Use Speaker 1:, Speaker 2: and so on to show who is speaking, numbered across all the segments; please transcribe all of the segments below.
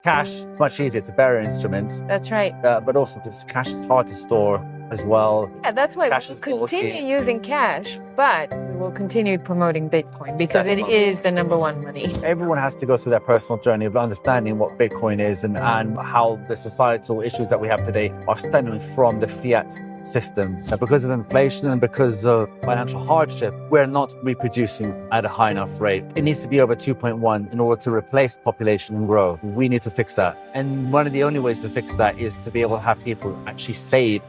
Speaker 1: Cash, much easier. It's a bearer instrument.
Speaker 2: That's right.
Speaker 1: But also, this cash is hard to store as well.
Speaker 2: Yeah, that's why
Speaker 1: Cash
Speaker 2: we'll
Speaker 1: is bulky.
Speaker 2: continue using cash, but we will continue promoting Bitcoin because it
Speaker 1: Definitely.
Speaker 2: is the number one money.
Speaker 1: Everyone has to go through their personal journey of understanding what Bitcoin is and how the societal issues that we have today are stemming from the fiat system. Because of inflation and because of financial hardship, we're not reproducing at a high enough rate. It needs to be over 2.1 in order to replace population and grow. We need to fix that. And one of the only ways to fix that is to be able to have people actually save,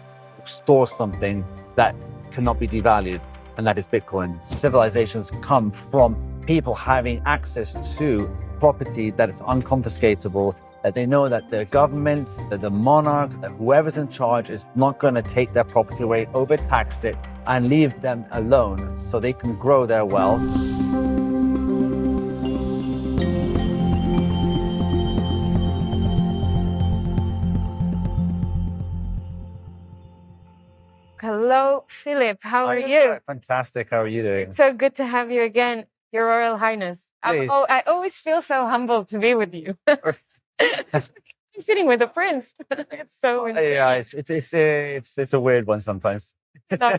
Speaker 1: store something that cannot be devalued, and that is Bitcoin. Civilizations come from people having access to property that is unconfiscatable, that they know that the government, that the monarch, that whoever's in charge is not going to take their property away, overtax it, and leave them alone so they can grow their wealth.
Speaker 2: Hello, Philip. How are you?
Speaker 1: Fantastic. How are you doing?
Speaker 2: It's so good to have you again, Your Royal Highness.
Speaker 1: Please.
Speaker 2: I always feel so humbled to be with you. I'm sitting with a prince. It's so insane.
Speaker 1: Yeah, it's a weird one sometimes.
Speaker 2: No.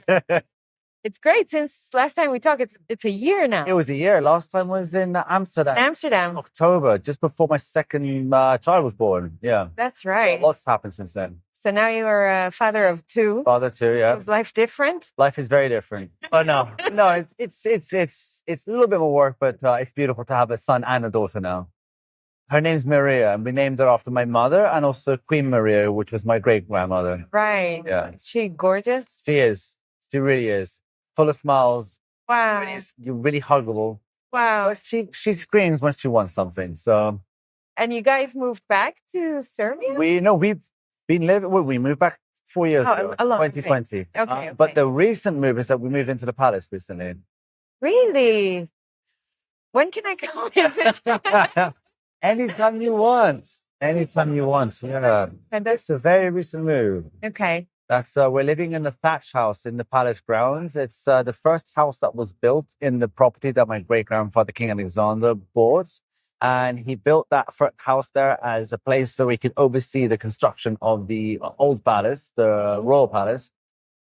Speaker 2: It's great. Since last time we talked, it's a year now.
Speaker 1: It was a year. Last time was in Amsterdam.
Speaker 2: In Amsterdam.
Speaker 1: October, just before my second child was born. Yeah.
Speaker 2: That's right.
Speaker 1: So lots happened since then.
Speaker 2: So now you are a father of two.
Speaker 1: Father too, yeah.
Speaker 2: Is life different?
Speaker 1: Life is very different. Oh no, it's a little bit more work, but it's beautiful to have a son and a daughter now. Her name's Maria, and we named her after my mother and also Queen Maria, which was my great grandmother.
Speaker 2: Right.
Speaker 1: Yeah.
Speaker 2: Is she gorgeous?
Speaker 1: She is. She really is. Full of smiles.
Speaker 2: Wow.
Speaker 1: You're really huggable.
Speaker 2: Wow.
Speaker 1: But she screams when she wants something. So.
Speaker 2: And you guys moved back to Serbia?
Speaker 1: We've been living. We moved back 4 years ago,
Speaker 2: a long
Speaker 1: 2020.
Speaker 2: Okay.
Speaker 1: But the recent move is that we moved into the palace recently.
Speaker 2: Really? When can I come visit?
Speaker 1: Anytime you want. Anytime you want. Yeah.
Speaker 2: And
Speaker 1: It's a very recent move.
Speaker 2: okay.
Speaker 1: That's we're living in the thatch house in the palace grounds. It's the first house that was built in the property that my great grandfather King Alexander bought, and he built that house there as a place so he could oversee the construction of the old palace, the royal palace,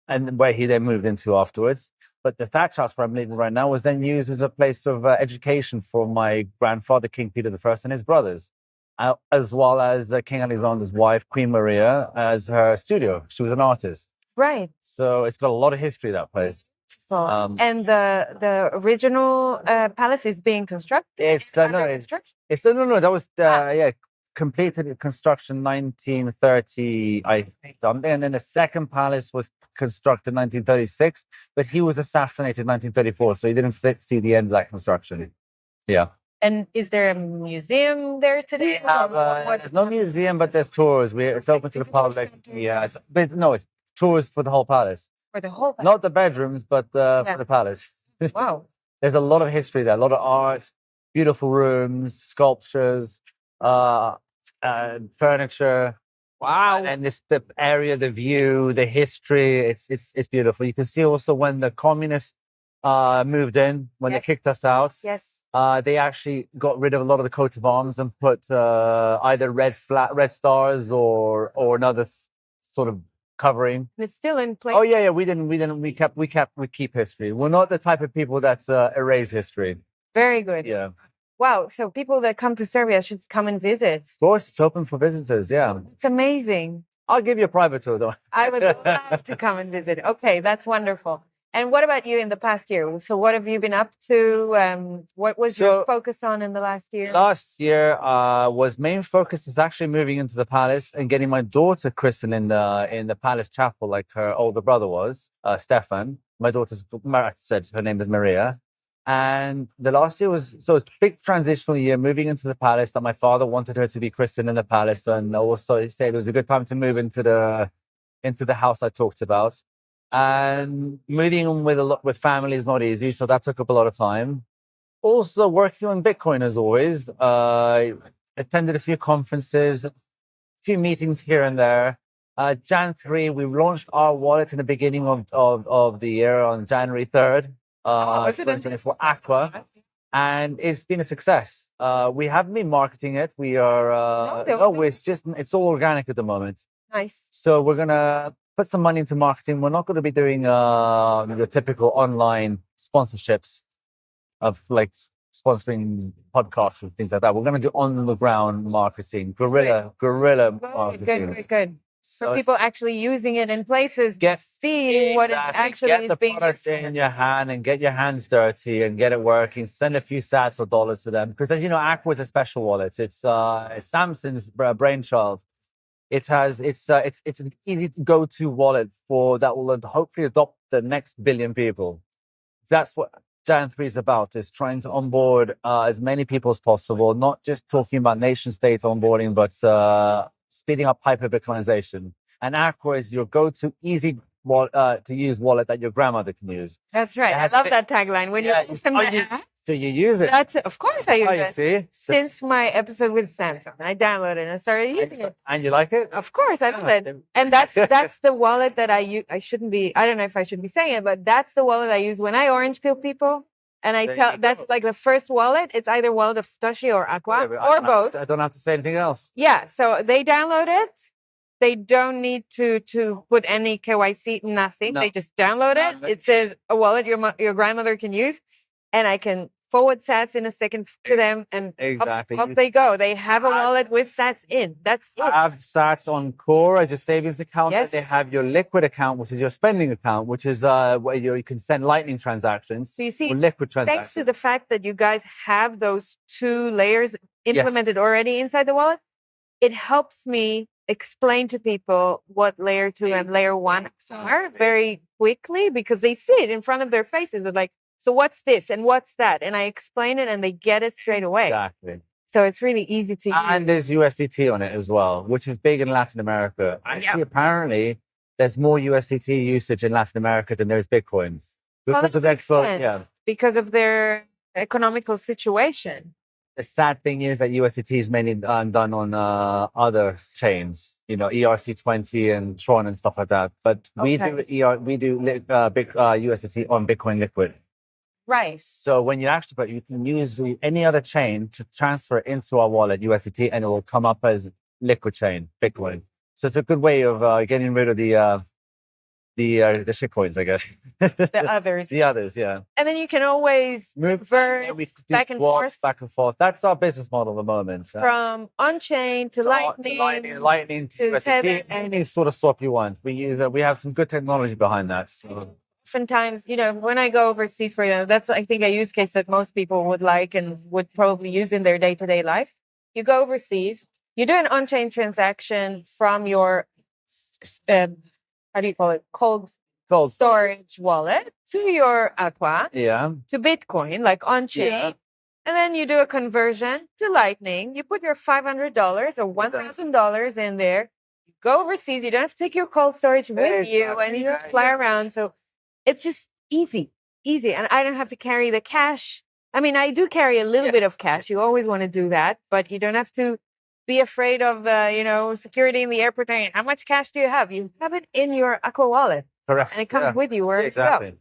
Speaker 1: and where he then moved into afterwards. But the thatch house where I'm living right now was then used as a place of education for my grandfather King Peter I and his brothers. As well as King Alexander's wife, Queen Maria, as her studio. She was an artist.
Speaker 2: Right.
Speaker 1: So it's got a lot of history, that place.
Speaker 2: And the original palace is being constructed?
Speaker 1: No, that was, completed construction 1930, I think something. And then the second palace was constructed 1936, but he was assassinated in 1934, so he didn't see the end of that construction. Yeah.
Speaker 2: And is there a museum there today?
Speaker 1: There's no museum, but there's tours. It's open to the public. Yeah, it's tours for the whole palace.
Speaker 2: For the whole palace?
Speaker 1: Not the bedrooms, but for the palace.
Speaker 2: Wow.
Speaker 1: There's a lot of history there, a lot of art, beautiful rooms, sculptures, furniture.
Speaker 2: Wow.
Speaker 1: And the area, the view, the history, it's beautiful. You can see also when the communists moved in, when they kicked us out.
Speaker 2: Yes.
Speaker 1: They actually got rid of a lot of the coat of arms and put either red stars or another sort of covering.
Speaker 2: It's still in place.
Speaker 1: Oh yeah. We keep history. We're not the type of people that erase history.
Speaker 2: Very good.
Speaker 1: Yeah.
Speaker 2: Wow. So people that come to Serbia should come and visit.
Speaker 1: Of course, it's open for visitors. Yeah.
Speaker 2: It's amazing.
Speaker 1: I'll give you a private tour, though.
Speaker 2: I would love to come and visit. Okay, that's wonderful. And what about you in the past year? So what have you been up to? What was your focus on in the last year?
Speaker 1: Last year was main focus is actually moving into the palace and getting my daughter christened in the palace chapel like her older brother was, Stefan. My daughter's, I said her name is Maria. And the last year it's a big transitional year, moving into the palace that my father wanted her to be christened in the palace. And also he said it was a good time to move into the house I talked about. And moving with family is not easy, so that took up a lot of time. Also working on Bitcoin as always. Attended a few conferences, a few meetings here and there. Jan 3, we launched our wallet in the beginning of the year on January 3rd, 2024, Aqua. and it's been a success. We haven't been marketing it. We are, it's all organic at the moment.
Speaker 2: Nice.
Speaker 1: So we're going to put some money into marketing. We're not going to be doing the typical online sponsorships of like sponsoring podcasts and things like that. We're going to do on the ground marketing, guerrilla marketing.
Speaker 2: Good. So people actually using it in places, seeing what it actually is being used.
Speaker 1: Get the product in your hand and get your hands dirty and get it working. Send a few sats or dollars to them because, as you know, Aqua is a special wallet. It's Samsung's brainchild. It's an easy go-to wallet that will hopefully adopt the next billion people. That's what Jan 3 is about, is trying to onboard as many people as possible, not just talking about nation state onboarding, but speeding up hyperbitcoinization. And Aqua is your go-to easy to use wallet that your grandmother can use.
Speaker 2: That's right. I love that tagline. When you open the app,
Speaker 1: so you use it.
Speaker 2: Of course I use it.
Speaker 1: See?
Speaker 2: Since my episode with Samsung, I downloaded it and I started using it.
Speaker 1: And you like it?
Speaker 2: Of course, I love it. And that's the wallet that I use. I don't know if I should be saying it, but that's the wallet I use when I orange peel people. And that's like the first wallet. It's either wallet of Satoshi or Aqua or both.
Speaker 1: I don't have to say anything else.
Speaker 2: Yeah. So they download it. They don't need to put any KYC, nothing. No. They just download it. It says a wallet your grandmother can use. And I can forward sats in a second to them. And off they go. They have a wallet with sats in. That's it.
Speaker 1: Have sats on core as your savings account. Yes. They have your liquid account, which is your spending account, which is where you can send lightning transactions.
Speaker 2: So you see,
Speaker 1: liquid transactions.
Speaker 2: Thanks to the fact that you guys have those two layers implemented already inside the wallet, it helps me explain to people what layer 2 and layer 1 are very quickly because they see it in front of their faces. They're like, so what's this and what's that? And I explain it and they get it straight away.
Speaker 1: Exactly.
Speaker 2: So it's really easy to use.
Speaker 1: And there's USDT on it as well, which is big in Latin America. Actually, apparently, there's more USDT usage in Latin America than there's Bitcoin. Because of
Speaker 2: because of their economical situation.
Speaker 1: The sad thing is that USDT is mainly done on other chains, ERC20 and Tron and stuff like that. But we do big USDT on Bitcoin Liquid.
Speaker 2: Right.
Speaker 1: So when you you can use any other chain to transfer it into our wallet, USDT, and it will come up as liquid chain, Bitcoin. So it's a good way of getting rid of the shit coins, I guess.
Speaker 2: The others.
Speaker 1: The others, yeah.
Speaker 2: And then you can always convert back and forth.
Speaker 1: That's our business model at the moment.
Speaker 2: From on-chain to Lightning.
Speaker 1: Lightning to USDT, any sort of swap you want. We have some good technology behind that. So.
Speaker 2: Oftentimes, when I go overseas, for that's, I think, a use case that most people would like and would probably use in their day-to-day life. You go overseas, you do an on-chain transaction from your how do you call it? Cold storage wallet to your Aqua, to Bitcoin, like on-chain. And then you do a conversion to Lightning. You put your $500 or $1,000 in there. You go overseas. You don't have to take your cold storage with you and you just fly around. So it's just easy. And I don't have to carry the cash. I mean, I do carry a little bit of cash. You always want to do that, but you don't have to be afraid of, security in the airport. How much cash do you have? You have it in your Aqua wallet.
Speaker 1: Correct.
Speaker 2: And it comes with you wherever you go. Okay.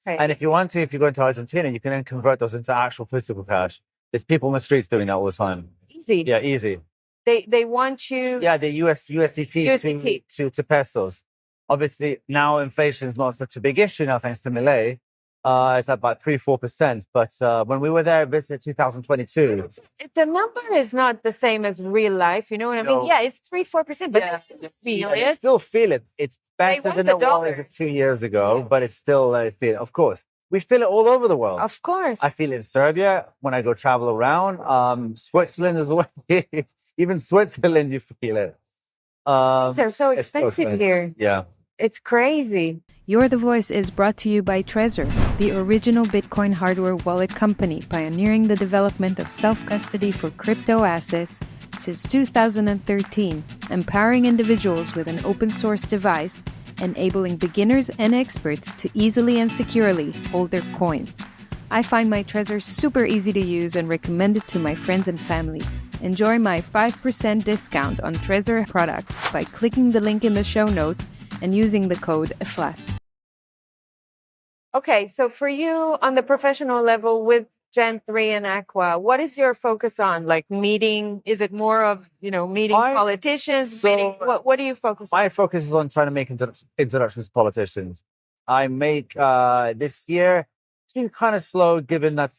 Speaker 1: And if you want to, if you go into Argentina, you can then convert those into actual physical cash. There's people in the streets doing that all the time.
Speaker 2: Easy.
Speaker 1: Yeah, easy.
Speaker 2: They want you...
Speaker 1: Yeah, the USDT to pesos. Obviously, now inflation is not such a big issue now, thanks to Milei. It's about 3-4%. But when we were there, visited 2022.
Speaker 2: The number is not the same as real life. You know what I mean? Yeah, it's 3-4%, but I still feel it.
Speaker 1: I still feel it. It's better than it was 2 years ago, but it's still, I feel it. Of course. We feel it all over the world.
Speaker 2: Of course.
Speaker 1: I feel it in Serbia when I go travel around. Switzerland as well. Even Switzerland, you feel it.
Speaker 2: Things are so expensive here.
Speaker 1: Yeah.
Speaker 2: It's crazy.
Speaker 3: Your The Voice is brought to you by Trezor, the original Bitcoin hardware wallet company pioneering the development of self-custody for crypto assets since 2013, empowering individuals with an open-source device, enabling beginners and experts to easily and securely hold their coins. I find my Trezor super easy to use and recommend it to my friends and family. Enjoy my 5% discount on Trezor products by clicking the link in the show notes and using the code FLAT.
Speaker 2: Okay, so for you on the professional level with Gen 3 and Aqua, what is your focus on? Like meeting, is it more of, meeting politicians? What do you focus on?
Speaker 1: My focus is on trying to make introductions to politicians. I make, this year, it's been kind of slow given that,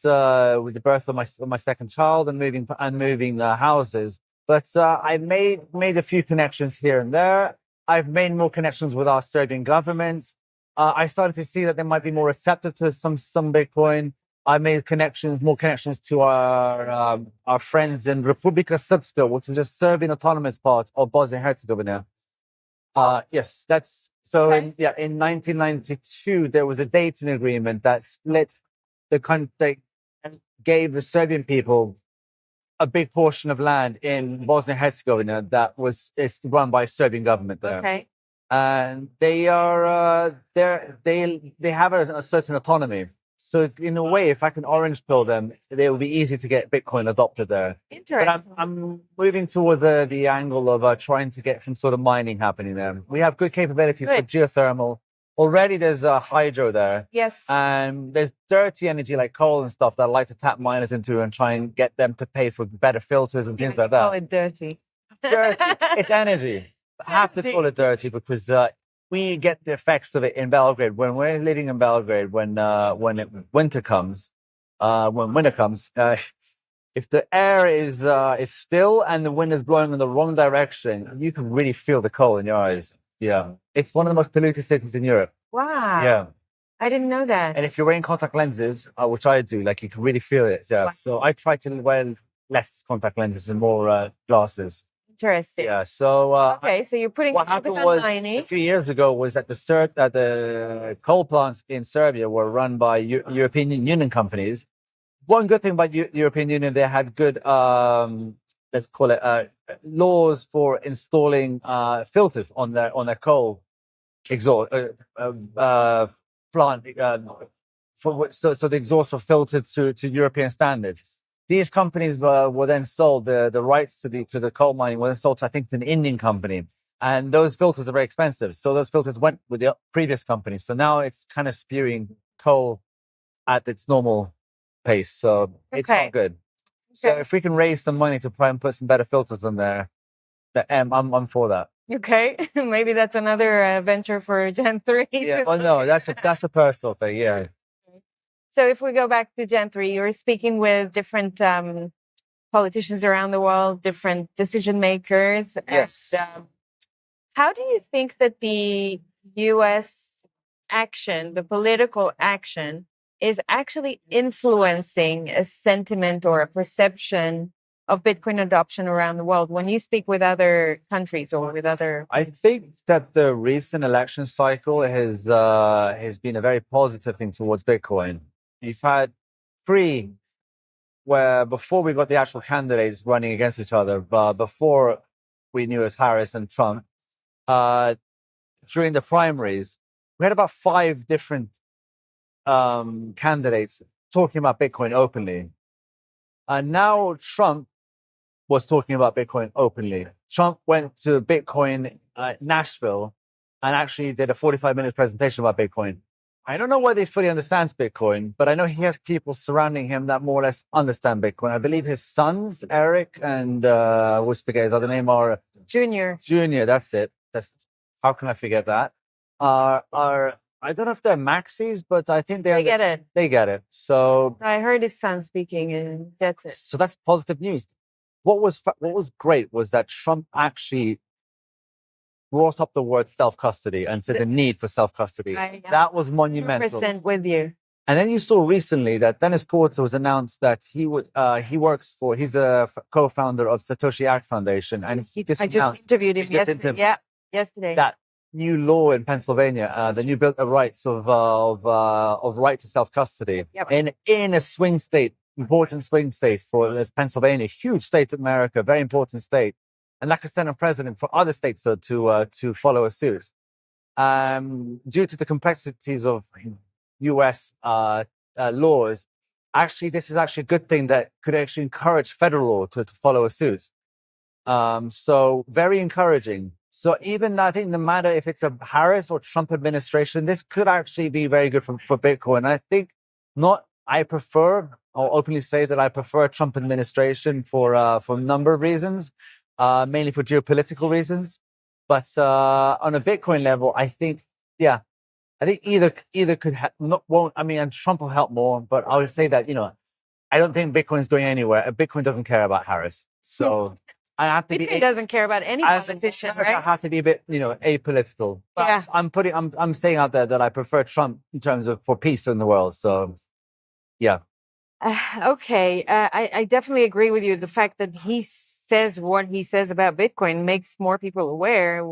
Speaker 1: with the birth of my second child and moving houses. But, I made a few connections here and there. I've made more connections with our Serbian government. I started to see that they might be more receptive to some Bitcoin. I made more connections to our friends in Republika Srpska, which is a Serbian autonomous part of Bosnia and Herzegovina. Yes, that's so.
Speaker 2: Okay.
Speaker 1: In 1992, there was a Dayton agreement that split the country and gave the Serbian people a big portion of land in Bosnia and Herzegovina it's run by Serbian government there.
Speaker 2: Okay.
Speaker 1: And they are they have a certain autonomy. So in a way, if I can orange pill them, they will be easy to get Bitcoin adopted there.
Speaker 2: Interesting.
Speaker 1: But I'm moving towards the angle of trying to get some sort of mining happening there. We have good capabilities for geothermal. Already there's a hydro there.
Speaker 2: Yes.
Speaker 1: And there's dirty energy like coal and stuff that I like to tap miners into and try and get them to pay for better filters and things like that.
Speaker 2: Call it dirty.
Speaker 1: Dirty. It's energy. I have to call it dirty because we get the effects of it in Belgrade. When we're living in Belgrade, when winter comes, if the air is still and the wind is blowing in the wrong direction, you can really feel the cold in your eyes. Yeah, it's one of the most polluted cities in Europe.
Speaker 2: Wow.
Speaker 1: Yeah,
Speaker 2: I didn't know that.
Speaker 1: and if you're wearing contact lenses, which I do, like you can really feel it. Yeah,
Speaker 2: Wow.
Speaker 1: so I try to wear less contact lenses and more glasses.
Speaker 2: Interesting.
Speaker 1: Yeah, so
Speaker 2: Okay, so you're putting
Speaker 1: what
Speaker 2: focus
Speaker 1: happened
Speaker 2: on
Speaker 1: was
Speaker 2: mining.
Speaker 1: a few years ago was that the coal plants in Serbia were run by European Union companies. One good thing about European Union, they had good let's call it laws for installing filters on their coal exhaust plant. So the exhausts were filtered to European standards. These companies were then sold, the rights to the coal mining were then sold to, I think, it's an Indian company. And those filters are very expensive. So those filters went with the previous company. So now it's kind of spewing coal at its normal pace. So it's
Speaker 2: Okay.
Speaker 1: not good. So
Speaker 2: Okay.
Speaker 1: if we can raise some money to try and put some better filters on there, I'm for that.
Speaker 2: Okay, maybe that's another venture for Gen 3.
Speaker 1: Yeah. Oh no, that's a personal thing. Yeah.
Speaker 2: So if we go back to Gen 3, you're speaking with different politicians around the world, different decision makers.
Speaker 1: Yes.
Speaker 2: And, how do you think that the US action, the political action, is actually influencing a sentiment or a perception of Bitcoin adoption around the world when you speak with other countries or with other?
Speaker 1: I think that the recent election cycle has been a very positive thing towards Bitcoin. You've had three where before we got the actual candidates running against each other, but before we knew as Harris and Trump, during the primaries, we had about 5 different candidates talking about Bitcoin openly. And now Trump was talking about Bitcoin openly. Trump went to Bitcoin Nashville and actually did a 45-minute presentation about Bitcoin. I don't know whether he fully understands Bitcoin, but I know he has people surrounding him that more or less understand Bitcoin. I believe his sons, Eric and we forget his other name, are
Speaker 2: Junior.
Speaker 1: That's it. How can I forget that? I don't know if they're maxis, but I think
Speaker 2: They get it.
Speaker 1: They get it. So
Speaker 2: I heard his son speaking, and that's it.
Speaker 1: So that's positive news. What was great was that Trump actually brought up the word self-custody and said the need for self-custody. That was monumental.
Speaker 2: 100% with you.
Speaker 1: And then you saw recently that Dennis Porter was announced that he's a co-founder of Satoshi Act Foundation, and he just
Speaker 2: I just interviewed him yesterday. Yeah, yesterday.
Speaker 1: That new law in Pennsylvania, the new Bill of Rights of right to self-custody in a swing state, important swing state for this Pennsylvania, huge state in America, very important state, and that could send a precedent for other states to follow a suit. Due to the complexities of U.S. laws, actually, this is actually a good thing that could actually encourage federal law to follow a suit. So very encouraging. So even I think no matter if it's a Harris or Trump administration, this could actually be very good for Bitcoin. I think I prefer I'll openly say that I prefer a Trump administration for a number of reasons, mainly for geopolitical reasons. But on a Bitcoin level, I think, yeah, I think either could not won't. I mean, and Trump will help more, but I would say that I don't think Bitcoin is going anywhere. Bitcoin doesn't care about Harris, so I have to
Speaker 2: Bitcoin doesn't care about any politician, right?
Speaker 1: I have to be a bit, apolitical. But
Speaker 2: Yeah.
Speaker 1: I'm saying out there that I prefer Trump in terms of for peace in the world. So, yeah.
Speaker 2: Okay, I definitely agree with you. The fact that he says what he says about Bitcoin makes more people aware,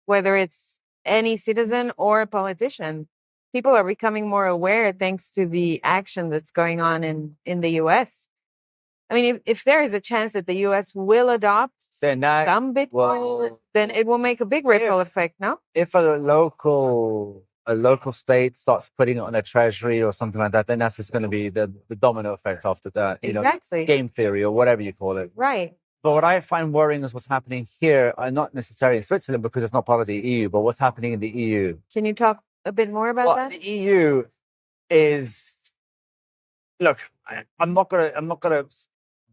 Speaker 2: whether it's any citizen or a politician. People are becoming more aware thanks to the action that's going on in the US. I mean, if there is a chance that the US will adopt
Speaker 1: Then
Speaker 2: some Bitcoin, then it will make a big ripple effect, no?
Speaker 1: if a local state starts putting it on a treasury or something like that, then that's just going to be the domino effect after that.
Speaker 2: Exactly.
Speaker 1: Game theory or whatever you call it.
Speaker 2: Right.
Speaker 1: But what I find worrying is what's happening here, not necessarily in Switzerland because it's not part of the EU, but what's happening in the EU.
Speaker 2: Can you talk a bit more about that?
Speaker 1: The EU is, look, I'm not gonna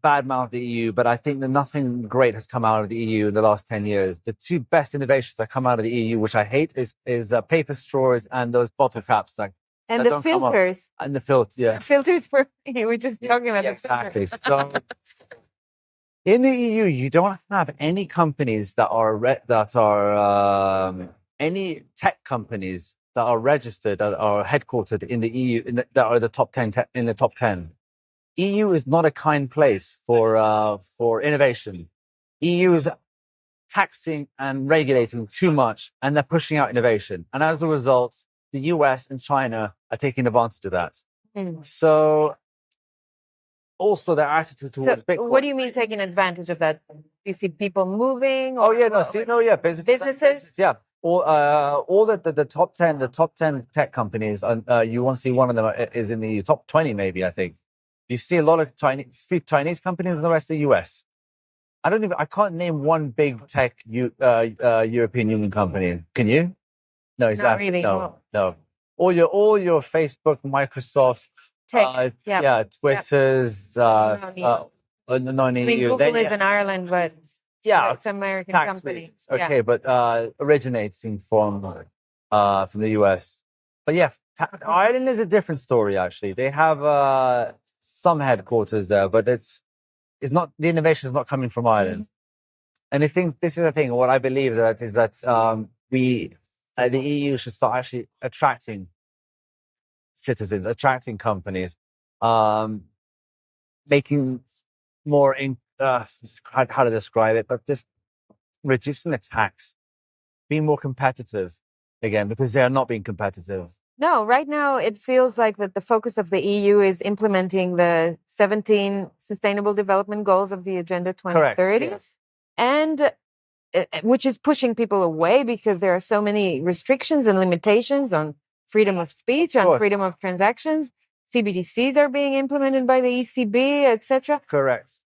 Speaker 1: badmouth the EU, but I think that nothing great has come out of the EU in the last 10 years. The two best innovations that come out of the EU, which I hate, is paper straws and those bottle caps.
Speaker 2: And
Speaker 1: that
Speaker 2: the
Speaker 1: don't come up.
Speaker 2: filters.
Speaker 1: And the filters, yeah.
Speaker 2: Filters for we were just talking about the
Speaker 1: Exactly.
Speaker 2: filters.
Speaker 1: So in the EU, you don't have any companies that are any tech companies that are registered that are headquartered in the EU that are the top 10 in the top 10. EU is not a kind place for innovation. EU is taxing and regulating too much, and they're pushing out innovation. And as a result, the US and China are taking advantage of that. So also their attitude towards Bitcoin.
Speaker 2: What do you mean taking advantage of that? Do you see people moving?
Speaker 1: Businesses. Yeah. All the top 10 tech companies, you want to see one of them is in the top 20, maybe, I think. You see a lot of Chinese companies in the rest of the US. I can't name one big tech European Union company. Can you? No, exactly.
Speaker 2: Not really.
Speaker 1: No. All your Facebook, Microsoft,
Speaker 2: tech.
Speaker 1: Twitters,
Speaker 2: No. I mean,
Speaker 1: EU.
Speaker 2: Google is in Ireland, but it's an American
Speaker 1: tax
Speaker 2: company.
Speaker 1: reasons. Okay, but originating from the US. But yeah, Ireland is a different story. Actually, they have some headquarters there, but it's not, the innovation is not coming from Ireland. And I think this is the thing. What I believe that is that the EU should start actually attracting citizens, attracting companies, making more how to describe it, but just reducing the tax, being more competitive again, because they are not being competitive.
Speaker 2: No, right now it feels like that the focus of the EU is implementing the 17 Sustainable Development Goals of the Agenda 2030,
Speaker 1: Correct, yes.
Speaker 2: And which is pushing people away because there are so many restrictions and limitations on freedom of speech, on freedom of transactions. CBDCs are being implemented by the ECB, etc.
Speaker 1: Correct.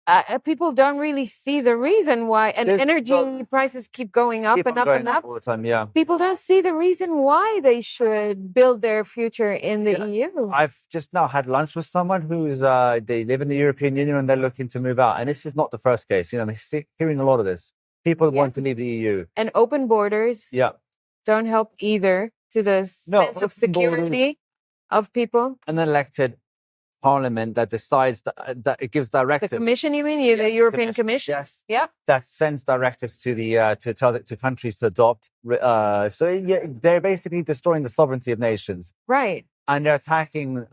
Speaker 2: People don't really see the reason why, and energy prices keep going up and up and up
Speaker 1: all the time. Yeah,
Speaker 2: people don't see the reason why they should build their future in the EU.
Speaker 1: I've just now had lunch with someone who's they live in the European Union and they're looking to move out, and this is not the first case. I'm hearing a lot of this. People want to leave the EU,
Speaker 2: and open borders. Don't help either to the sense of security of people.
Speaker 1: An elected parliament that decides that it gives directives.
Speaker 2: The Commission, you mean? The European Commission?
Speaker 1: Yes.
Speaker 2: Yeah.
Speaker 1: That sends directives to the to countries to adopt. So they're basically destroying the sovereignty of nations.
Speaker 2: Right.
Speaker 1: And they're attacking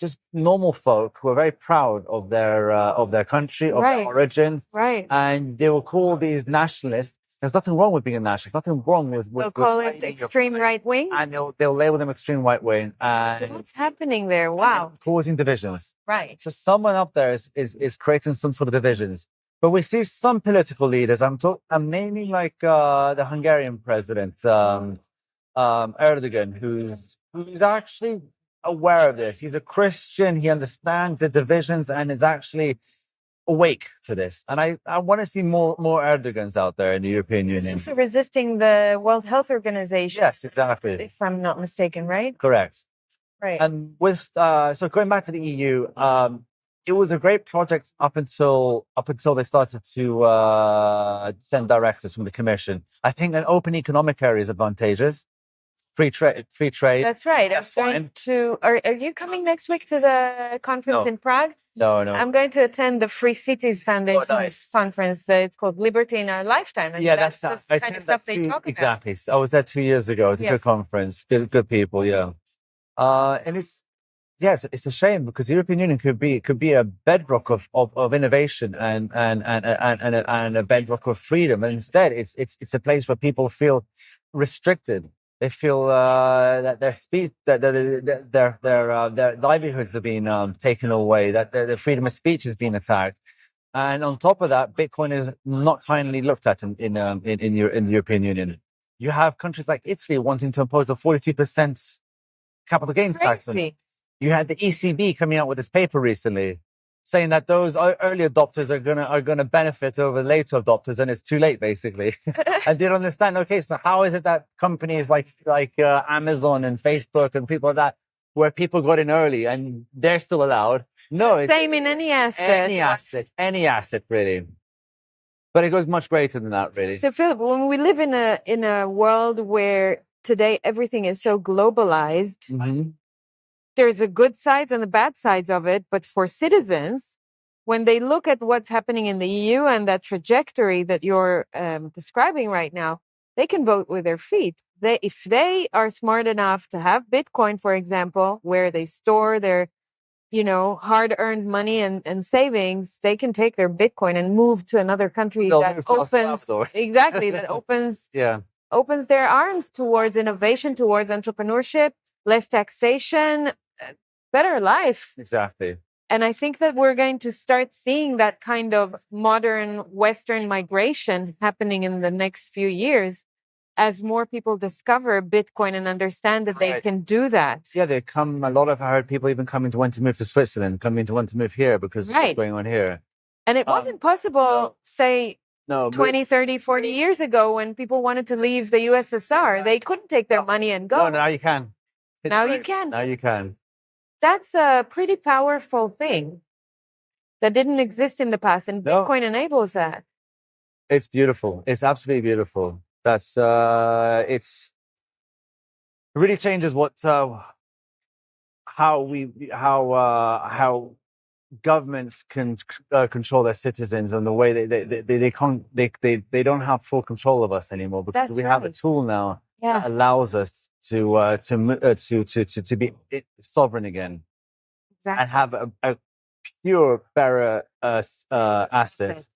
Speaker 1: just normal folk who are very proud of their country, of their origin.
Speaker 2: Right.
Speaker 1: And they will call these nationalists. There's nothing wrong with being a nationalist. Nothing wrong with
Speaker 2: they'll call it extreme right wing,
Speaker 1: and they'll label them extreme right wing.
Speaker 2: So what's happening there? Wow,
Speaker 1: causing divisions.
Speaker 2: Right.
Speaker 1: So someone up there is creating some sort of divisions. But we see some political leaders. I'm naming like the Hungarian president Erdogan, who's actually aware of this. He's a Christian. He understands the divisions and is actually awake to this, and I want to see more Erdogans out there in the European Union.
Speaker 2: He's also resisting the World Health Organization.
Speaker 1: Yes, exactly.
Speaker 2: If I'm not mistaken, right?
Speaker 1: Correct.
Speaker 2: Right.
Speaker 1: And with so going back to the EU, it was a great project up until they started to send directives from the commission. I think an open economic area is advantageous. Free trade.
Speaker 2: That's right.
Speaker 1: That's
Speaker 2: I'm going to. Are you coming next week to the conference
Speaker 1: No.
Speaker 2: in Prague?
Speaker 1: No.
Speaker 2: I'm going to attend the Free Cities Foundation
Speaker 1: nice.
Speaker 2: conference. It's called Liberty in a Lifetime. And
Speaker 1: Yeah,
Speaker 2: that's the
Speaker 1: I
Speaker 2: kind of
Speaker 1: attended
Speaker 2: stuff
Speaker 1: that
Speaker 2: they
Speaker 1: too.
Speaker 2: talk about.
Speaker 1: Exactly. So I was there 2 years ago at a
Speaker 2: Yes.
Speaker 1: good conference. Good people. Yeah. And it's a shame because the European Union could be a bedrock of innovation and a bedrock of freedom. And instead, it's a place where people feel restricted. They feel that their speech, that their livelihoods are being taken away. That their freedom of speech is being attacked. And on top of that, Bitcoin is not kindly looked at in the European Union. You have countries like Italy wanting to impose a 42% capital gains tax on it.
Speaker 2: Crazy.
Speaker 1: You had the ECB coming out with this paper recently, saying that those early adopters are gonna benefit over later adopters, and it's too late, basically. I didn't understand. Okay, so how is it that companies like Amazon and Facebook and people like that, where people got in early and they're still allowed? No, it's
Speaker 2: Same in any asset.
Speaker 1: any asset, really. But it goes much greater than that, really.
Speaker 2: So, Philip, when we live in a world where today everything is so globalized, there's the good sides and the bad sides of it. But for citizens, when they look at what's happening in the EU and that trajectory that you're describing right now, they can vote with their feet. If they are smart enough to have Bitcoin, for example, where they store their hard-earned money and savings, they can take their Bitcoin and move to another country that opens exactly that opens opens their arms towards innovation, towards entrepreneurship, less taxation, better life.
Speaker 1: Exactly.
Speaker 2: And I think that we're going to start seeing that kind of modern Western migration happening in the next few years as more people discover Bitcoin and understand that they can do that.
Speaker 1: Yeah, I heard people even coming to want to move to Switzerland, coming to want to move here because of what's going on here.
Speaker 2: And it wasn't possible, say, 20, 30, 40 years ago when people wanted to leave the USSR. They couldn't take their money and go.
Speaker 1: No, now you can.
Speaker 2: Now you can.
Speaker 1: Now you can.
Speaker 2: That's a pretty powerful thing that didn't exist in the past, and Bitcoin enables that.
Speaker 1: It's beautiful. It's absolutely beautiful. That's it really changes how governments can control their citizens and the way they don't have full control of us anymore because we have a tool now that allows us to be sovereign again and have a pure, bearer asset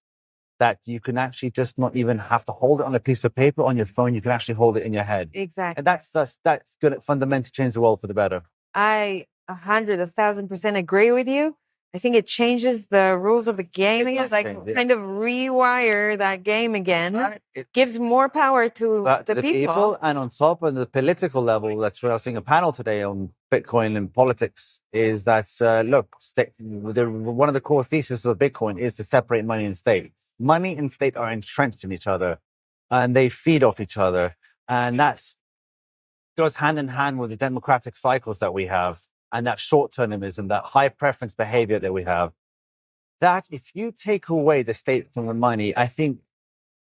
Speaker 1: that you can actually just not even have to hold it on a piece of paper on your phone. You can actually hold it in your head.
Speaker 2: Exactly.
Speaker 1: And that's going to fundamentally change the world for the better.
Speaker 2: I 1,000% agree with you. I think it changes the rules of the game. It's like kind of rewire that game again. It gives more power to the people.
Speaker 1: And on top of the political level, that's what I was seeing a panel today on Bitcoin and politics, is that, one of the core theses of Bitcoin is to separate money and state. Money and state are entrenched in each other and they feed off each other. And that's goes hand in hand with the democratic cycles that we have. And that short-termism, that high preference behavior that we have, that if you take away the state from the money, I think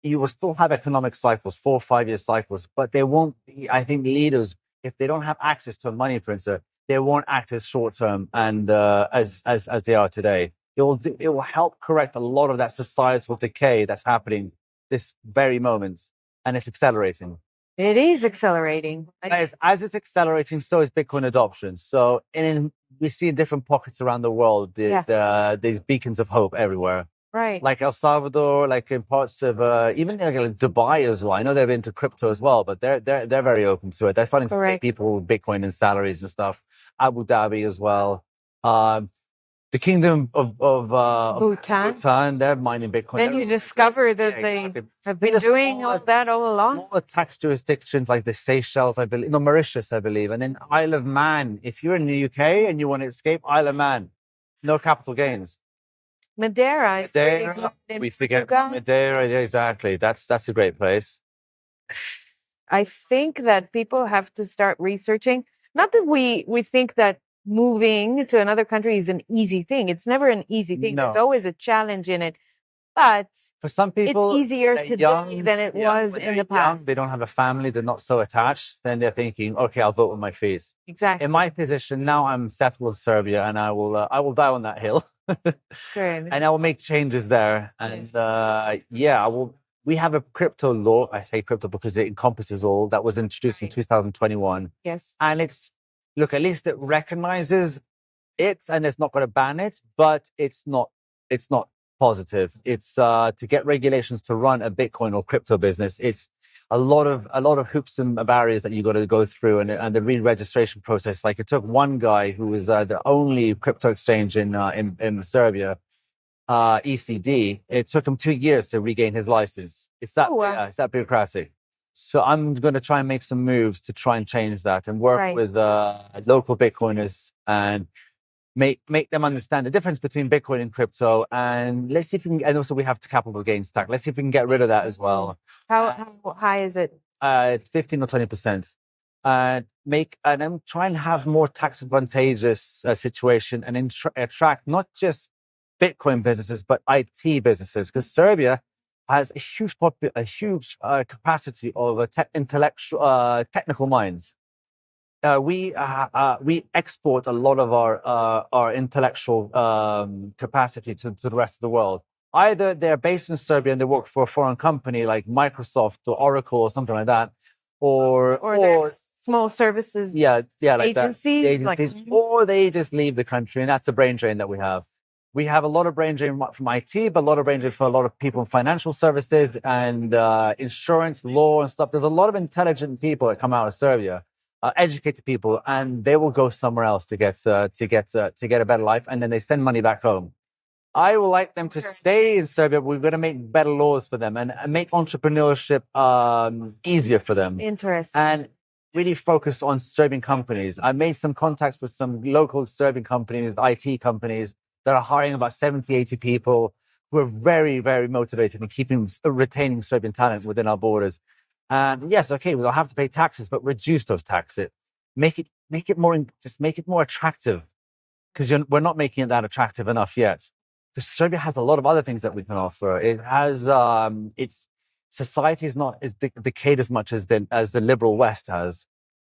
Speaker 1: you will still have economic cycles, 4 or 5 year cycles, but they won't be, I think leaders, if they don't have access to a money printer, they won't act as short-term and as they are today. It will help correct a lot of that societal decay that's happening this very moment, and it's accelerating.
Speaker 2: It is accelerating.
Speaker 1: As it's accelerating, so is Bitcoin adoption. So we see in different pockets around the world these beacons of hope everywhere.
Speaker 2: Right.
Speaker 1: Like El Salvador, like in parts of even like Dubai as well. I know they're into crypto as well, but they're very open to it. They're starting to pay people with Bitcoin and salaries and stuff. Abu Dhabi as well. The kingdom of Bhutan, they're mining Bitcoin.
Speaker 2: Then you discover that they have been doing all that all along.
Speaker 1: Smaller tax jurisdictions like the Seychelles, I believe, Mauritius, I believe, and then Isle of Man. If you're in the UK and you want to escape, Isle of Man, no capital gains.
Speaker 2: Madeira is pretty good.
Speaker 1: We forget Madeira. Yeah, exactly. That's a great place.
Speaker 2: I think that people have to start researching. Not that we think that moving to another country is an easy thing. It's never an easy thing.
Speaker 1: No.
Speaker 2: There's always a challenge in it. But
Speaker 1: For some people,
Speaker 2: it's easier
Speaker 1: they're
Speaker 2: today
Speaker 1: young,
Speaker 2: than it was
Speaker 1: when
Speaker 2: in
Speaker 1: they're
Speaker 2: the past.
Speaker 1: young, they don't have a family, they're not so attached, then they're thinking, okay, I'll vote with my feet.
Speaker 2: Exactly.
Speaker 1: In my position now, I'm settled in Serbia, and I will die on that hill,
Speaker 2: Good.
Speaker 1: and I will make changes there. And I will. We have a crypto law. I say crypto because it encompasses all that was introduced in 2021,
Speaker 2: Yes.
Speaker 1: and at least it recognizes it, and it's not going to ban it, but it's not positive. It's to get regulations to run a Bitcoin or crypto business. It's a lot of hoops and barriers that you got to go through, and the re-registration process. Like it took one guy who was the only crypto exchange in Serbia, ECD. It took him 2 years to regain his license. It's that it's that bureaucratic. So I'm going to try and make some moves to try and change that and work with local Bitcoiners and make them understand the difference between Bitcoin and crypto. And let's see if we can, and also we have the capital gains tax. Let's see if we can get rid of that as well.
Speaker 2: How high is it?
Speaker 1: 15 or 20%. And then try and have more tax advantageous situation and attract not just Bitcoin businesses, but IT businesses, because Serbia has a huge capacity of technical minds. We export a lot of our intellectual capacity to the rest of the world. Either they're based in Serbia and they work for a foreign company like Microsoft or Oracle or something like that, or
Speaker 2: there's small services,
Speaker 1: like
Speaker 2: agencies,
Speaker 1: or they just leave the country, and that's the brain drain that we have. We have a lot of brain drain from IT, but a lot of brain drain for a lot of people in financial services and insurance, law, and stuff. There's a lot of intelligent people that come out of Serbia. Educated people, and they will go somewhere else to get a better life, and then they send money back home. I would like them to stay in Serbia. We're going to make better laws for them and make entrepreneurship easier for them.
Speaker 2: Interesting.
Speaker 1: And really focus on Serbian companies. I made some contacts with some local Serbian companies, IT companies that are hiring about 70, 80 people who are very, very motivated in retaining Serbian talent within our borders. And yes, okay, we'll have to pay taxes, but reduce those taxes. Make it more attractive, because we're not making it that attractive enough yet. Because Serbia has a lot of other things that we can offer. It has its society is not as decayed as much as the liberal West has.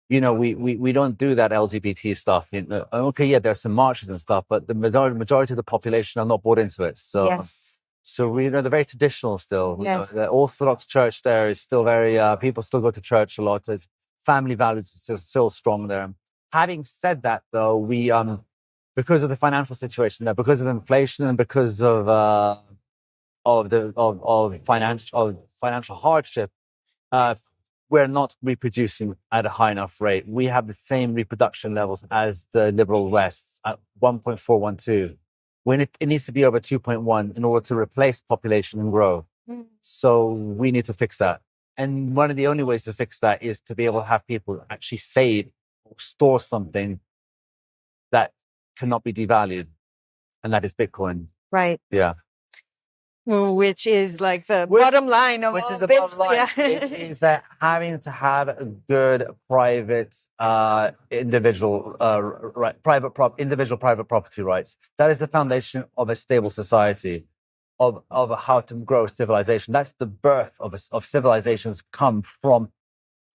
Speaker 1: We don't do that LGBT stuff. Okay, yeah, there's some marches and stuff, but the majority of the population are not bought into it. So
Speaker 2: yes.
Speaker 1: So they're very traditional still.
Speaker 2: Yes.
Speaker 1: The Orthodox Church there is still very, people still go to church a lot. It's family values are still strong there. Having said that, though, we because of the financial situation there, because of inflation and because of financial hardship, we're not reproducing at a high enough rate. We have the same reproduction levels as the liberal West at 1.412. When it needs to be over 2.1 in order to replace population and grow. So we need to fix that. And one of the only ways to fix that is to be able to have people actually save or store something that cannot be devalued. And that is Bitcoin.
Speaker 2: Right.
Speaker 1: Yeah.
Speaker 2: Which is like the bottom line of
Speaker 1: which
Speaker 2: all
Speaker 1: is the
Speaker 2: this.
Speaker 1: bottom line.
Speaker 2: Yeah.
Speaker 1: It is that having to have a good private individual private property rights. That is the foundation of a stable society, of how to grow civilization. That's the birth of civilizations, come from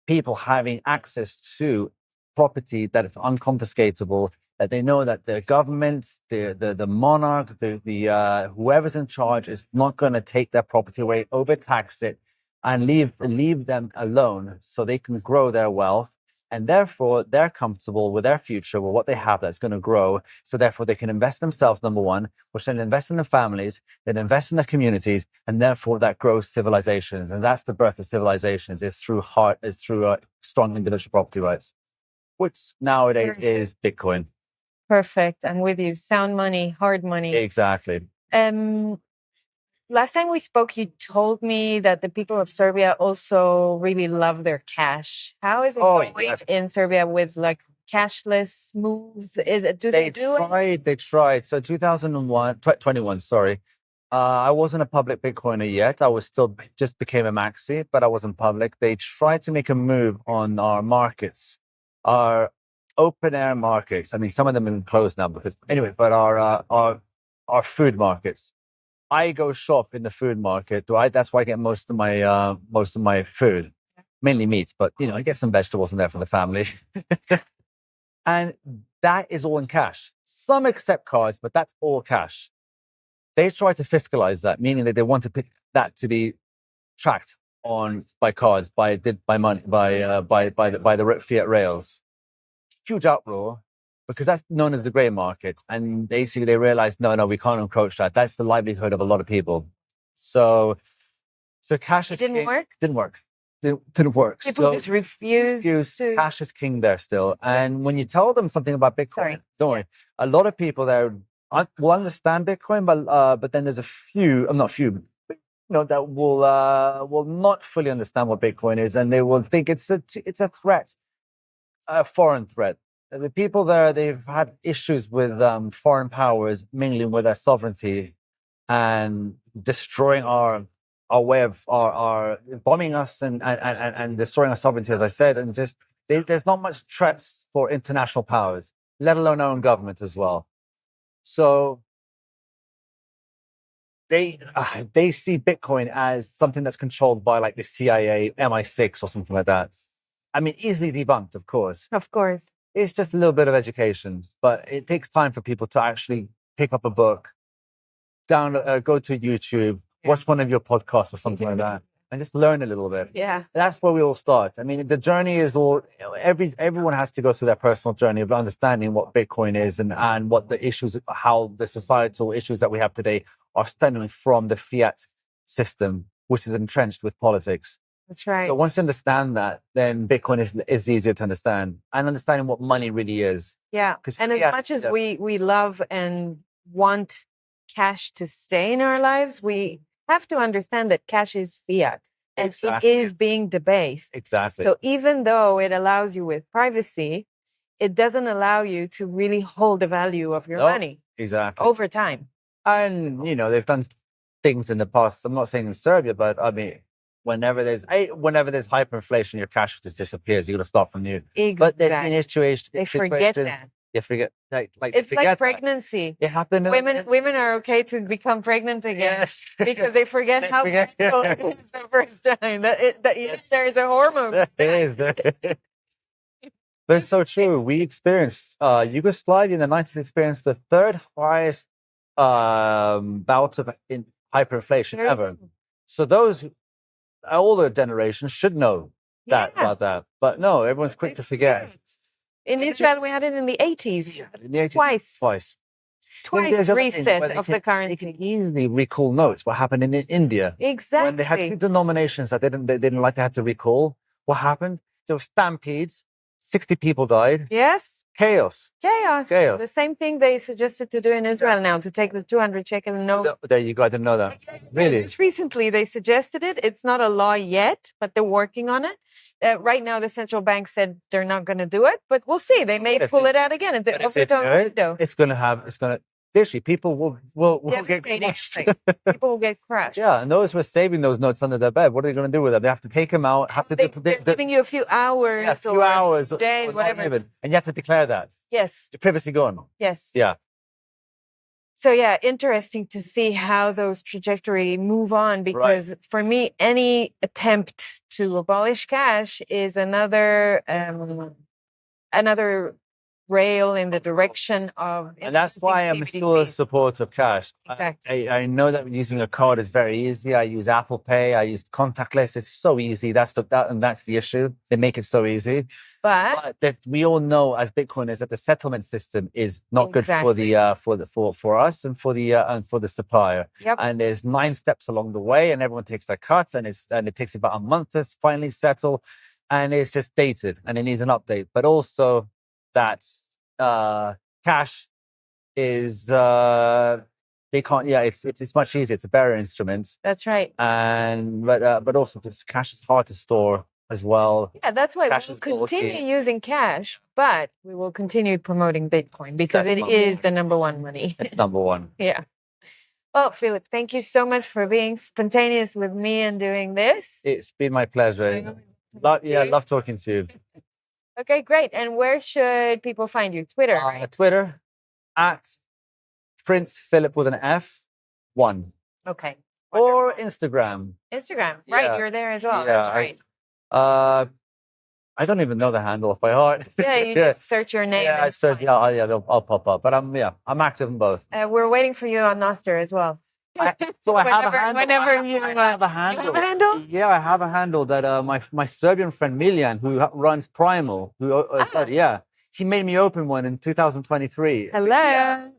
Speaker 1: people having access to property that is unconfiscatable, that they know that the government, the monarch, the whoever's in charge is not going to take their property away, overtax it, and leave them alone so they can grow their wealth. And therefore, they're comfortable with their future, with what they have that's going to grow. So therefore, they can invest in themselves, number one, which then invest in their families, then invest in their communities, and therefore that grows civilizations. And that's the birth of civilizations, is through strong individual property rights, which nowadays is Bitcoin.
Speaker 2: Perfect. I'm with you. Sound money, hard money.
Speaker 1: Exactly.
Speaker 2: Last time we spoke, you told me that the people of Serbia also really love their cash. How is it going in Serbia with like cashless moves? They
Speaker 1: tried. So 2021, sorry. I wasn't a public Bitcoiner yet. I was still just became a maxi, but I wasn't public. They tried to make a move on our markets, our open air markets. I mean, some of them have been closed now because anyway, but our food markets. I go shop in the food market. That's where I get most of my food, mainly meats, but I get some vegetables in there for the family. And that is all in cash. Some accept cards, but that's all cash. They try to fiscalize that, meaning that they want that to be tracked by cards, by money, by the fiat rails. Huge uproar, because that's known as the grey market. And basically they realized, no, we can't encroach that. That's the livelihood of a lot of people. So cash is
Speaker 2: It didn't work?
Speaker 1: Didn't work. Didn't work.
Speaker 2: People just refuse to.
Speaker 1: Cash is king there still. And when you tell them something about Bitcoin, don't worry, a lot of people there will understand Bitcoin, but then there's a few, not few, that will not fully understand what Bitcoin is, and they will think it's a threat, a foreign threat. The people there, they've had issues with foreign powers, mainly with their sovereignty and destroying our way of our bombing us and destroying our sovereignty, as I said, and just there's not much threats for international powers, let alone our own government as well. So they see Bitcoin as something that's controlled by like the CIA, MI6 or something like that. I mean, easily debunked, of course.
Speaker 2: Of course.
Speaker 1: It's just a little bit of education, but it takes time for people to actually pick up a book, go to YouTube, watch one of your podcasts or something like that, and just learn a little bit.
Speaker 2: Yeah.
Speaker 1: That's where we all start. I mean, the journey is everyone has to go through their personal journey of understanding what Bitcoin is and what the issues, how the societal issues that we have today are stemming from the fiat system, which is entrenched with politics.
Speaker 2: That's right.
Speaker 1: So once you understand that, then Bitcoin is easier to understand, and understanding what money really is.
Speaker 2: Yeah. And as much as we love and want cash to stay in our lives, we have to understand that cash is fiat and it is being debased.
Speaker 1: Exactly.
Speaker 2: So even though it allows you with privacy, it doesn't allow you to really hold the value of your money over time.
Speaker 1: And, they've done things in the past. I'm not saying in Serbia, but I mean, whenever there's hyperinflation, your cash just disappears. You're going to start from new.
Speaker 2: Exactly.
Speaker 1: But there's been situations.
Speaker 2: They forget that.
Speaker 1: You forget,
Speaker 2: it's like pregnancy.
Speaker 1: It happened.
Speaker 2: Women are okay to become pregnant again because they forget how painful it is the first time. Yes, there is a hormone.
Speaker 1: It is. But it's so true. We experienced Yugoslavia in the 90s experienced the third highest bout of hyperinflation ever. So those older generations should know about that. But no, everyone's quick to forget.
Speaker 2: In Israel, we had it in the 80s.
Speaker 1: Yeah, in the 80s.
Speaker 2: Twice reset of the currency.
Speaker 1: You can easily recall notes. What happened in India?
Speaker 2: Exactly.
Speaker 1: When they had two denominations that they didn't like, they had to recall. What happened? There were stampedes. 60 people died.
Speaker 2: Yes.
Speaker 1: Chaos.
Speaker 2: The same thing they suggested to do in Israel now, to take the 200 shekel note.
Speaker 1: There you go. I didn't know that. Really?
Speaker 2: Just recently they suggested it. It's not a law yet, but they're working on it. Right now, the central bank said they're not going to do it, but we'll see. They may pull it out again at the window.
Speaker 1: It's going to. Literally, people will get crushed.
Speaker 2: People will get crushed.
Speaker 1: Yeah, and those who are saving those notes under their bed, what are they going to do with them? They have to take them out.
Speaker 2: They're giving you a few hours,
Speaker 1: hours,
Speaker 2: days, whatever,
Speaker 1: and you have to declare that.
Speaker 2: Yes.
Speaker 1: The privacy gone.
Speaker 2: Yes.
Speaker 1: Yeah.
Speaker 2: So yeah, interesting to see how those trajectory move on, because for me, any attempt to abolish cash is another rail in the direction of.
Speaker 1: And that's why I'm still a supporter of cash.
Speaker 2: Exactly.
Speaker 1: I know that using a card is very easy. I use Apple Pay. I use contactless. It's so easy. That's the issue. They make it so easy. But that we all know as Bitcoiners that the settlement system is not good for us and for the supplier.
Speaker 2: Yep.
Speaker 1: And there's 9 steps along the way, and everyone takes their cuts, and it takes about a month to finally settle, and it's just dated and it needs an update. But also that cash is they can't. Yeah, it's much easier. It's a better instrument.
Speaker 2: That's right.
Speaker 1: And but also this cash is hard to store as well.
Speaker 2: Yeah, that's why we'll continue using cash, but we will continue promoting Bitcoin because it is the number one money.
Speaker 1: It's number one.
Speaker 2: Yeah. Well, Philip, thank you so much for being spontaneous with me and doing this.
Speaker 1: It's been my pleasure. Love talking to you.
Speaker 2: Okay, great. And where should people find you? Twitter, right?
Speaker 1: Twitter at Prince Philip with an F 1.
Speaker 2: Okay.
Speaker 1: Or Instagram.
Speaker 2: Instagram, right?
Speaker 1: Yeah.
Speaker 2: You're there as well.
Speaker 1: Yeah,
Speaker 2: That's right.
Speaker 1: I don't even know the handle off by heart.
Speaker 2: Yeah, you just search your name.
Speaker 1: Yeah, I search. Yeah, I'll pop up. But I'm active in both.
Speaker 2: We're waiting for you on Noster as well.
Speaker 1: So I have a handle.
Speaker 2: Whenever you
Speaker 1: have a handle.
Speaker 2: You have a handle?
Speaker 1: Yeah, I have a handle that my Serbian friend Miljan, who runs Primal, who started. Yeah, he made me open one in 2023.
Speaker 2: Hello.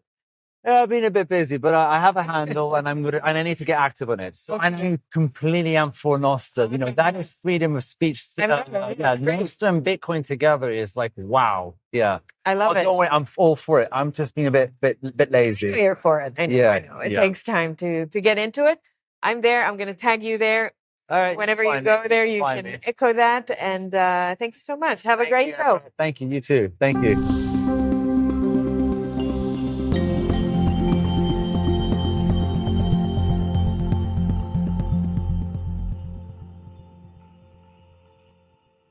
Speaker 1: Yeah, I've been a bit busy, but I have a handle and I need to get active on it. So I completely am for Nostr. You know, that is freedom of speech. Yeah, Nostr and Bitcoin together is like, wow. Yeah.
Speaker 2: I love it.
Speaker 1: Don't worry, I'm all for it. I'm just being a bit lazy.
Speaker 2: You're here for it. I know. It
Speaker 1: Yeah.
Speaker 2: takes time to get into it. I'm there. I'm going to tag you there.
Speaker 1: All right.
Speaker 2: Whenever you go there, you can echo that. And thank you so much. Have a great show.
Speaker 1: Thank you. You too. Thank you.